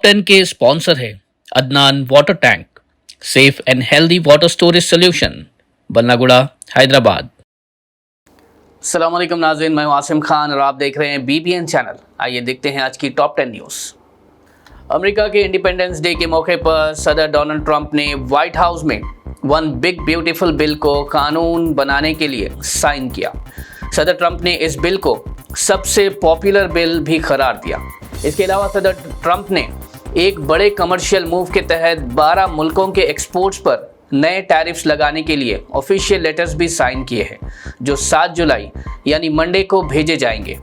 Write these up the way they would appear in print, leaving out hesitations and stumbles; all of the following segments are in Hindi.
टॉप 10 के स्पॉन्सर है Adnan water tank, safe and healthy water storage solution, Ballaguda, Hyderabad. अस्सलाम वालेकुम नाज़रीन, मैं हूं आसिम खान और आप देख रहे हैं BBN चैनल। आइए देखते हैं आज की टॉप 10 न्यूज़। अमेरिका के इंडिपेंडेंस डे के मौके पर सदर डोनाल्ड ट्रंप ने व्हाइट हाउस में वन बिग ब्यूटीफुल बिल को कानून बनाने के लिए साइन किया। सदर ट्रंप ने इस बिल को सबसे पॉपुलर बिल भी करार दिया। इसके अलावा सदर ट्रंप ने एक बड़े कमर्शियल मूव के तहत 12 मुल्कों के एक्सपोर्ट्स पर नए टैरिफ्स लगाने के लिए ऑफिशियल लेटर्स भी साइन किए हैं, जो 7 जुलाई यानी मंडे को भेजे जाएंगे।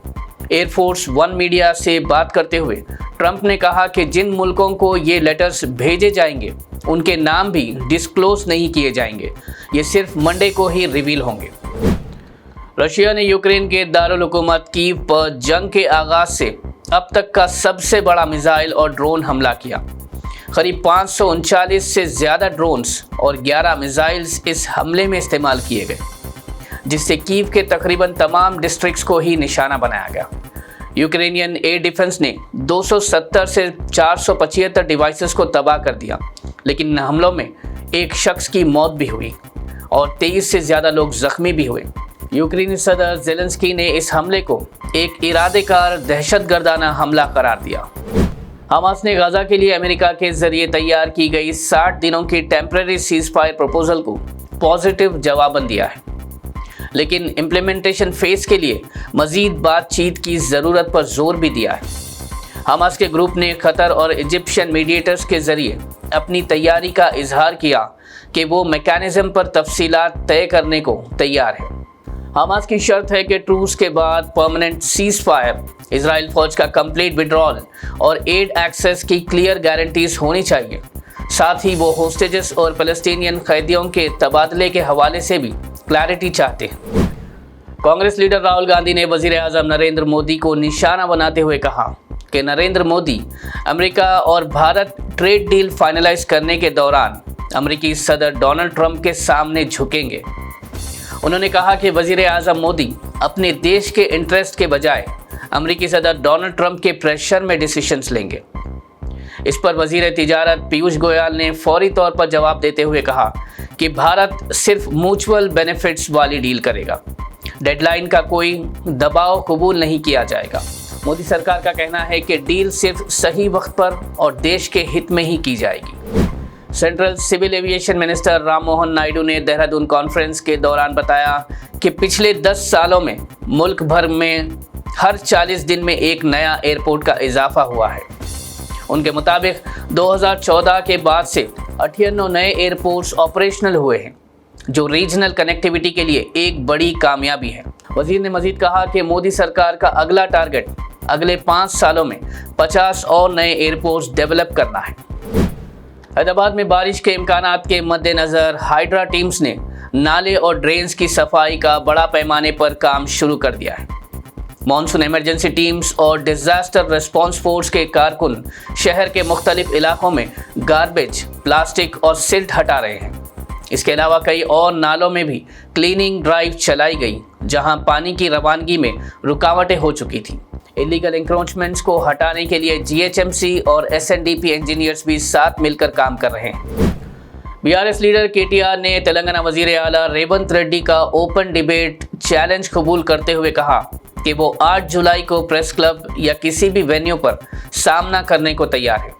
एयरफोर्स वन मीडिया से बात करते हुए ट्रंप ने कहा कि जिन मुल्कों को ये लेटर्स भेजे जाएंगे उनके नाम भी डिस्क्लोज नहीं किए जाएंगे, ये सिर्फ मंडे को ही रिवील होंगे। रशिया ने यूक्रेन के दारुल हुकूमत कीव पर जंग के आगाज से अब तक का सबसे बड़ा मिसाइल और ड्रोन हमला किया। करीब 539 से ज़्यादा ड्रोन्स और 11 मिसाइल्स इस हमले में इस्तेमाल किए गए, जिससे कीव के तकरीबन तमाम डिस्ट्रिक्ट्स को ही निशाना बनाया गया। यूक्रेनियन एयर डिफेंस ने 270 से 475 डिवाइसेस को तबाह कर दिया, लेकिन इन हमलों में एक शख्स की मौत भी हुई और 23 से ज़्यादा लोग जख्मी भी हुए। यूक्रेनी सदर ज़ेलेंस्की ने इस हमले को एक इरादेकार दहशतगर्दाना हमला करार दिया। हमास ने गाज़ा के लिए अमेरिका के जरिए तैयार की गई 60 दिनों की टेम्परेरी सीज फायर प्रपोजल को पॉजिटिव जवाब दिया है, लेकिन इम्प्लीमेंटेशन फेज के लिए मजीद बातचीत की ज़रूरत पर जोर भी दिया है। हमास के ग्रुप ने कतर और इजिप्शियन मीडिएटर्स के जरिए अपनी तैयारी का इजहार किया कि वो मैकेनिज्म पर तफसीलात तय करने को तैयार है। हमास की शर्त है कि ट्रूस के बाद परमानेंट सीज फायर, इजराइल फौज का कंप्लीट विड्रॉल और एड एक्सेस की क्लियर गारंटीज होनी चाहिए। साथ ही वो होस्टेजेस और फ़लस्तीनियन कैदियों के तबादले के हवाले से भी क्लैरिटी चाहते हैं। कांग्रेस लीडर राहुल गांधी ने वज़ीर आज़म नरेंद्र मोदी को निशाना बनाते हुए कहा कि नरेंद्र मोदी अमेरिका और भारत ट्रेड डील फाइनलाइज करने के दौरान अमेरिकी सदर डोनाल्ड ट्रंप के सामने झुकेंगे। उन्होंने कहा कि वज़ीर आज़म मोदी अपने देश के इंटरेस्ट के बजाय अमेरिकी सदर डोनाल्ड ट्रंप के प्रेशर में डिसीशंस लेंगे। इस पर वज़ीर तिजारत पीयूष गोयल ने फौरी तौर पर जवाब देते हुए कहा कि भारत सिर्फ म्यूचुअल बेनिफिट्स वाली डील करेगा, डेडलाइन का कोई दबाव कबूल नहीं किया जाएगा। मोदी सरकार का कहना है कि डील सिर्फ सही वक्त पर और देश के हित में ही की जाएगी। Central civil aviation minister Ram Mohan Naidu ने देहरादून कॉन्फ्रेंस के दौरान बताया कि पिछले 10 सालों में मुल्क भर में हर 40 दिन में एक नया एयरपोर्ट का इजाफा हुआ है। उनके मुताबिक 2014 के बाद से 98 नए एयरपोर्ट्स ऑपरेशनल हुए हैं, जो रीजनल कनेक्टिविटी के लिए एक बड़ी कामयाबी है। वजीर ने मजीद कहा कि मोदी सरकार का अगला टारगेट अगले 5 सालों में 50 और नए एयरपोर्ट्स डेवलप करना है। हैदराबाद में बारिश के इम्कानात के मद्देनज़र हाइड्रा टीम्स ने नाले और ड्रेन्स की सफाई का बड़ा पैमाने पर काम शुरू कर दिया है। मॉनसून इमरजेंसी टीम्स और डिज़ास्टर रिस्पॉन्स फोर्स के कारकुन शहर के मुख्तलिफ इलाकों में गार्बेज, प्लास्टिक और सिल्ट हटा रहे हैं। इसके अलावा कई और नालों में भी क्लीनिंग ड्राइव चलाई गई, जहां पानी की रवानगी में रुकावटें हो चुकी थी। इलीगल इंक्रोचमेंट्स को हटाने के लिए GHMC और SNDP इंजीनियर्स भी साथ मिलकर काम कर रहे हैं। BRS लीडर KTR ने तेलंगाना वजीर आला रेवंत रेड्डी का ओपन डिबेट चैलेंज कबूल करते हुए कहा कि वो 8 जुलाई को प्रेस क्लब या किसी भी वेन्यू पर सामना करने को तैयार है।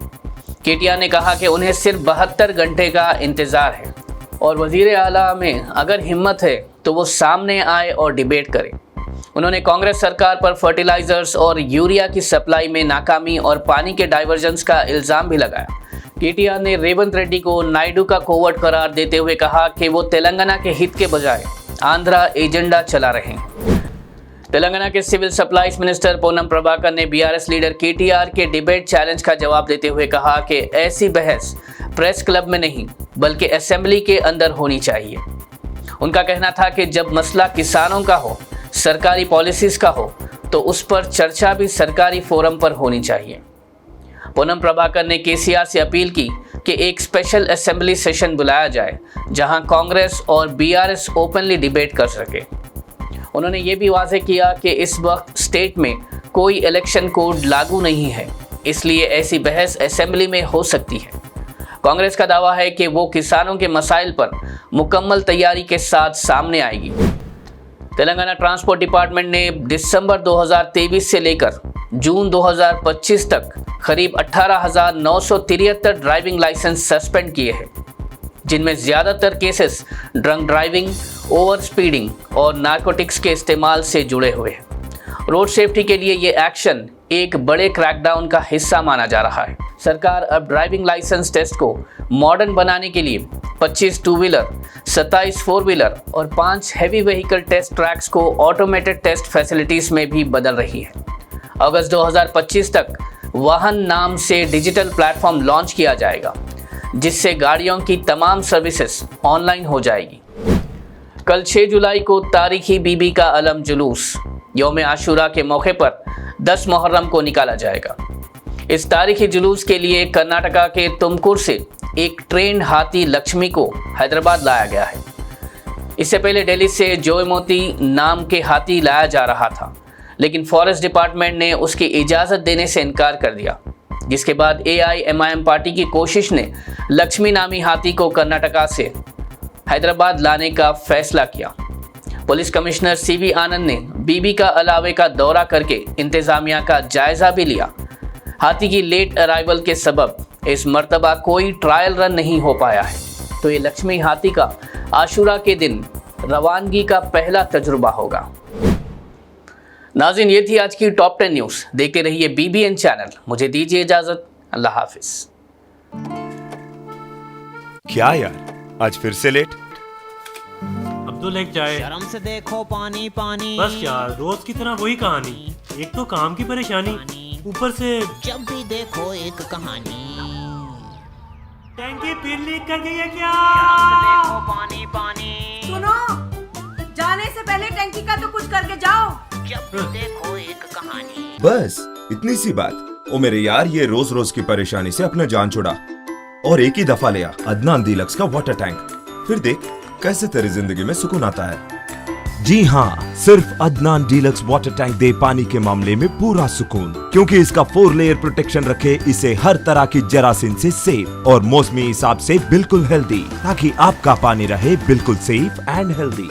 KTR ने कहा कि उन्हें सिर्फ 72 घंटे का इंतज़ार है और वजीर आला में अगर हिम्मत है तो वो सामने आए और डिबेट करें। उन्होंने कांग्रेस सरकार पर फर्टिलाइजर्स और यूरिया की सप्लाई में नाकामी और पानी के डाइवर्जन्स का इल्ज़ाम भी लगाया। KTR ने रेवंत रेड्डी को नायडू का कोवर्ट करार देते हुए कहा कि वो तेलंगाना के हित के बजाय आंध्रा एजेंडा चला रहे हैं। तेलंगाना के civil supplies minister Ponnam Prabhakar ने BRS लीडर KTR के डिबेट चैलेंज का जवाब देते हुए कहा कि ऐसी बहस प्रेस क्लब में नहीं बल्कि असेंबली के अंदर होनी चाहिए। उनका कहना था कि जब मसला किसानों का हो, सरकारी पॉलिसीज़ का हो, तो उस पर चर्चा भी सरकारी फोरम पर होनी चाहिए। पूनम प्रभाकर ने KCR से अपील की कि एक स्पेशल असेंबली सेशन बुलाया जाए जहां कांग्रेस और BRS ओपनली डिबेट कर सके। उन्होंने ये भी वाज़ेह किया कि इस वक्त स्टेट में कोई इलेक्शन कोड लागू नहीं है इसलिए ऐसी बहस असेंबली में हो सकती है। कांग्रेस का दावा है कि वो किसानों के मसाइल पर मुकम्मल तैयारी के साथ सामने आएगी। तेलंगाना ट्रांसपोर्ट डिपार्टमेंट ने दिसंबर 2023 से लेकर जून 2025 तक करीब 18,973 ड्राइविंग लाइसेंस सस्पेंड किए हैं, जिनमें ज़्यादातर cases drunk driving, over speeding और नारकोटिक्स के इस्तेमाल से जुड़े हुए हैं। रोड सेफ्टी के लिए ये एक्शन एक बड़े क्रैकडाउन का हिस्सा माना जा रहा है। सरकार अब ड्राइविंग लाइसेंस टेस्ट को मॉडर्न बनाने के लिए 25 टू व्हीलर, 27 फोर व्हीलर और 5 हैवी व्हीकल टेस्ट ट्रैक्स को ऑटोमेटेड टेस्ट फैसिलिटीज़ में भी बदल रही है। अगस्त 2025 तक वाहन नाम से डिजिटल प्लेटफॉर्म लॉन्च किया जाएगा, जिससे गाड़ियों की तमाम सर्विसेज ऑनलाइन हो जाएगी। कल 6 जुलाई को तारीखी बीबी का अलम जुलूस यौम आशूरा के मौके पर 10 मुहर्रम को निकाला जाएगा। इस तारीखी जुलूस के लिए कर्नाटका के तुमकुर से एक ट्रेंड हाथी लक्ष्मी को हैदराबाद लाया गया है। इससे पहले दिल्ली से जोयमोती नाम के हाथी लाया जा रहा था, लेकिन फॉरेस्ट डिपार्टमेंट ने उसकी इजाज़त देने से इनकार कर दिया, जिसके बाद AIMIM पार्टी की कोशिश ने लक्ष्मी नामी हाथी को कर्नाटका से हैदराबाद लाने का फैसला किया। पुलिस कमिश्नर CV आनंद ने बीबी का अलावे का दौरा करके इंतजामिया का जायजा भी लिया। हाथी की लेट अराइवल के सबब इस मर्तबा कोई ट्रायल रन नहीं हो पाया है, तो ये लक्ष्मी हाथी का आशूरा के दिन रवानगी का पहला तजुर्बा होगा। नाज़रीन, ये थी आज की टॉप 10 न्यूज़। देखते रहिए BBN चैनल। मुझे दीजिए इजाज़त। अल्लाह हाफिज। क्या यार, आज फिर से लेट? अब तो लेट जाए। शर्म से देखो पानी पानी। बस यार, रोज की तरह वही कहानी। एक तो काम की परेशानी, ऊपर से जब भी देखो एक कहानी। टैंकी फिर लीक कर गई है क्या? शर्म से देखो पानी पानी। सुनो, जाने से पहले टैंकी का तो कुछ करके जाओ। जब भी देखो एक कहानी। बस इतनी सी बात। ओ मेरे यार, ये रोज रोज की परेशानी से अपना जान छुड़ा और एक ही दफा लिया अदनान डीलक्स का वाटर टैंक। फिर देख कैसे तेरी जिंदगी में सुकून आता है। जी हाँ, सिर्फ अदनान डीलक्स वाटर टैंक दे पानी के मामले में पूरा सुकून, क्योंकि इसका 4 लेयर प्रोटेक्शन रखे इसे हर तरह की जरासीम से सेफ और मौसमी हिसाब से बिल्कुल हेल्दी, ताकि आपका पानी रहे बिल्कुल सेफ एंड हेल्दी।